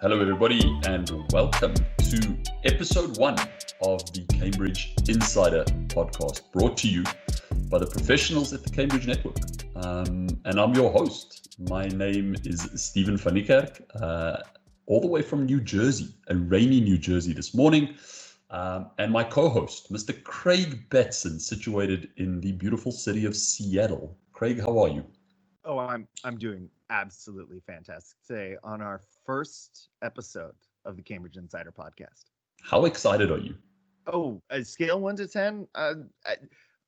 Hello, everybody, and welcome to episode 1 of the Cambridge Insider podcast, brought to you by the professionals at the Cambridge Network. And I'm your host. My name is Stephen van Niekerk, all the way from New Jersey, a rainy New Jersey this morning. And my co-host, Mr. Craig Batson, situated in the beautiful city of Seattle. Craig, how are you? Oh, I'm doing absolutely fantastic today on our first episode of the Cambridge Insider podcast. How excited are you? Oh, a scale 1 to 10?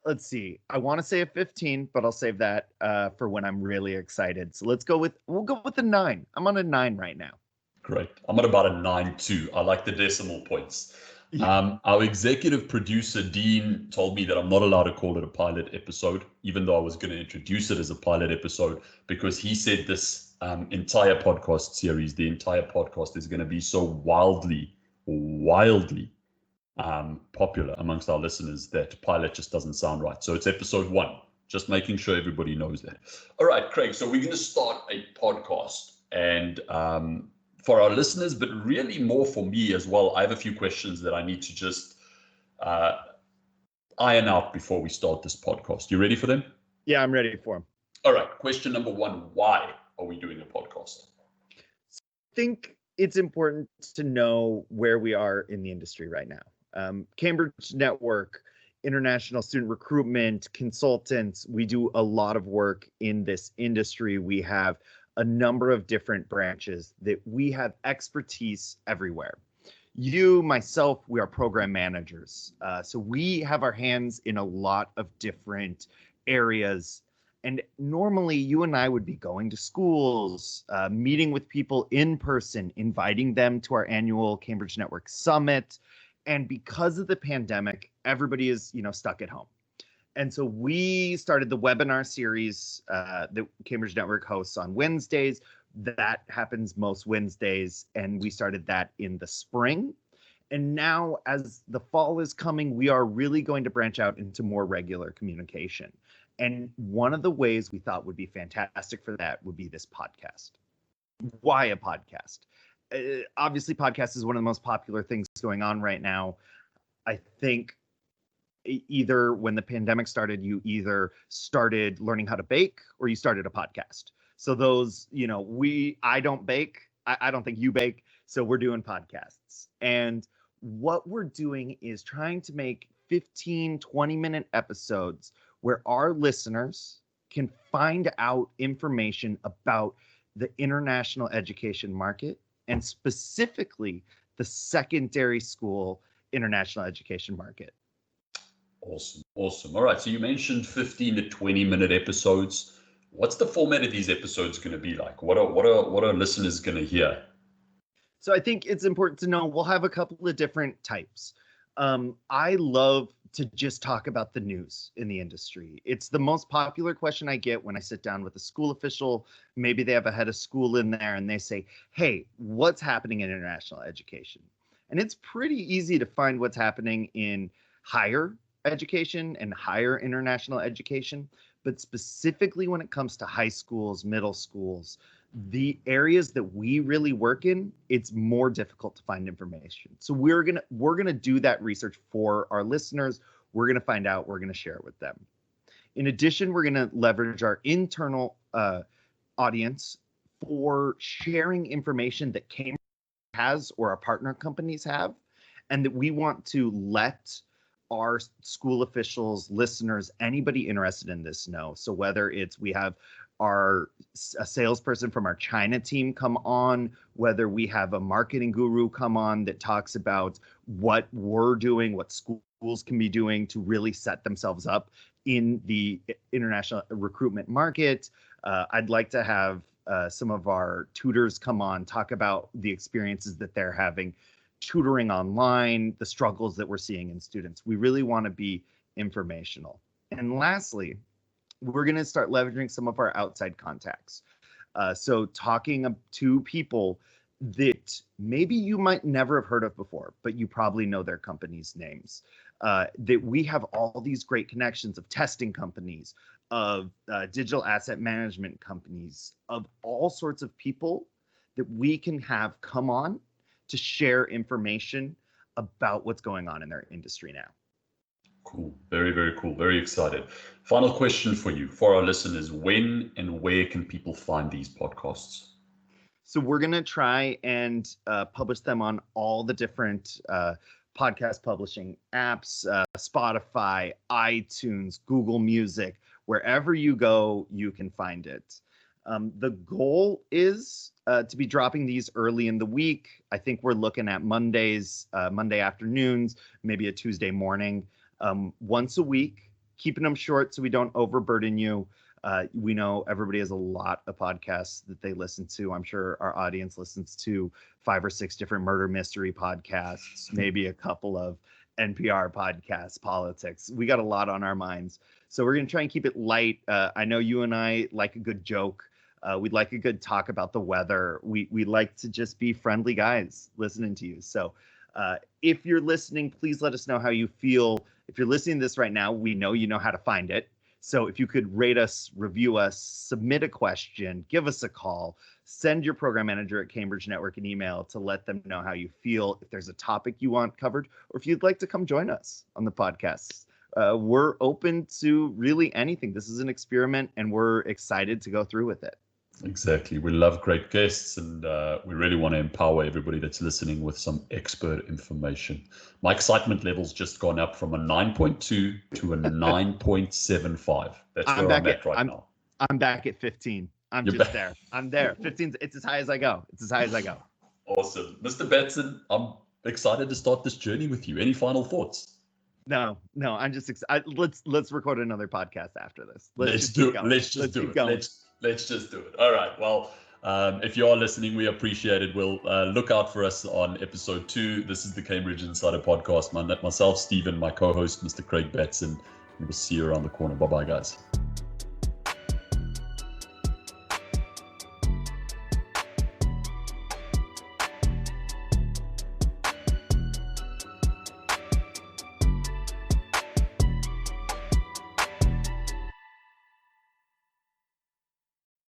Let's see. I want to say a 15, but I'll save that for when I'm really excited. So we'll go with a 9. I'm on a 9 right now. Great. I'm at about a 9 too. I like the decimal points. Our executive producer, Dean, told me that I'm not allowed to call it a pilot episode, even though I was going to introduce it as a pilot episode, because he said this entire podcast series, the entire podcast is going to be so wildly popular amongst our listeners that pilot just doesn't sound right. So it's episode 1, just making sure everybody knows that. All right, Craig, so we're going to start a podcast, and for our listeners, but really more for me as well, I have a few questions that I need to just iron out before we start this podcast. You ready for them? Yeah, I'm ready for them. All right. Question number 1, why are we doing a podcast? I think it's important to know where we are in the industry right now. Cambridge Network, international student recruitment, consultants, we do a lot of work in this industry. We have a number of different branches that we have expertise everywhere. You, myself, we are program managers. So we have our hands in a lot of different areas. And normally you and I would be going to schools, meeting with people in person, inviting them to our annual Cambridge Network Summit. And because of the pandemic, everybody is, stuck at home. And so we started the webinar series that Cambridge Network hosts on Wednesdays. That happens most Wednesdays. And we started that in the spring. And now as the fall is coming, we are really going to branch out into more regular communication. And one of the ways we thought would be fantastic for that would be this podcast. Why a podcast? Obviously, podcast is one of the most popular things going on right now. I think either when the pandemic started, you either started learning how to bake or you started a podcast. So those, I don't bake. I don't think you bake. So we're doing podcasts. And what we're doing is trying to make 15, 20-minute episodes where our listeners can find out information about the international education market and specifically the secondary school international education market. Awesome. All right. So you mentioned 15 to 20-minute episodes. What's the format of these episodes going to be like? What are listeners going to hear? So I think it's important to know we'll have a couple of different types. I love to just talk about the news in the industry. It's the most popular question I get when I sit down with a school official. Maybe they have a head of school in there and they say, hey, what's happening in international education? And it's pretty easy to find what's happening in higher education and higher international education. But specifically when it comes to high schools, middle schools, the areas that we really work in, it's more difficult to find information. So we're gonna do that research for our listeners. We're gonna find out, we're gonna share it with them. In addition, we're gonna leverage our internal audience for sharing information that Cambridge has or our partner companies have, and that we want to let our school officials, listeners, anybody interested in this know. So whether it's we have a salesperson from our China team come on, whether we have a marketing guru come on that talks about what we're doing, what schools can be doing to really set themselves up in the international recruitment market. I'd like to have some of our tutors come on, talk about the experiences that they're having tutoring online, the struggles that we're seeing in students. We really want to be informational. And lastly, we're going to start leveraging some of our outside contacts. So talking to people that maybe you might never have heard of before, but you probably know their companies' names. That we have all these great connections of testing companies, of digital asset management companies, of all sorts of people that we can have come on to share information about what's going on in their industry now. Cool. Very, very cool. Very excited. Final question for you, for our listeners. When and where can people find these podcasts? So we're going to try and publish them on all the different podcast publishing apps, Spotify, iTunes, Google Music, wherever you go, you can find it. The goal is to be dropping these early in the week. I think we're looking at Mondays, Monday afternoons, maybe a Tuesday morning, once a week, keeping them short so we don't overburden you. We know everybody has a lot of podcasts that they listen to. I'm sure our audience listens to 5 or 6 different murder mystery podcasts, maybe a couple of NPR podcasts, politics. We got a lot on our minds. So we're going to try and keep it light. I know you and I like a good joke. We'd like a good talk about the weather. We like to just be friendly guys listening to you. So if you're listening, please let us know how you feel. If you're listening to this right now, we know you know how to find it. So if you could rate us, review us, submit a question, give us a call, send your program manager at Cambridge Network an email to let them know how you feel, if there's a topic you want covered, or if you'd like to come join us on the podcast. We're open to really anything. This is an experiment, and we're excited to go through with it. Exactly. We love great guests, and we really want to empower everybody that's listening with some expert information. My excitement level's just gone up from a 9.2 to a 9.75. That's where I'm at right now. I'm back at 15. I'm there. I'm there. 15. It's as high as I go. Awesome. Mr. Batson, I'm excited to start this journey with you. Any final thoughts? No, I'm just excited. Let's record another podcast after this. Let's just do it. Let's just do it. All right. Well, if you are listening, we appreciate it. We'll look out for us on episode 2. This is the Cambridge Insider Podcast. Myself, Stephen, my co-host, Mr. Craig Batson. We'll see you around the corner. Bye-bye, guys.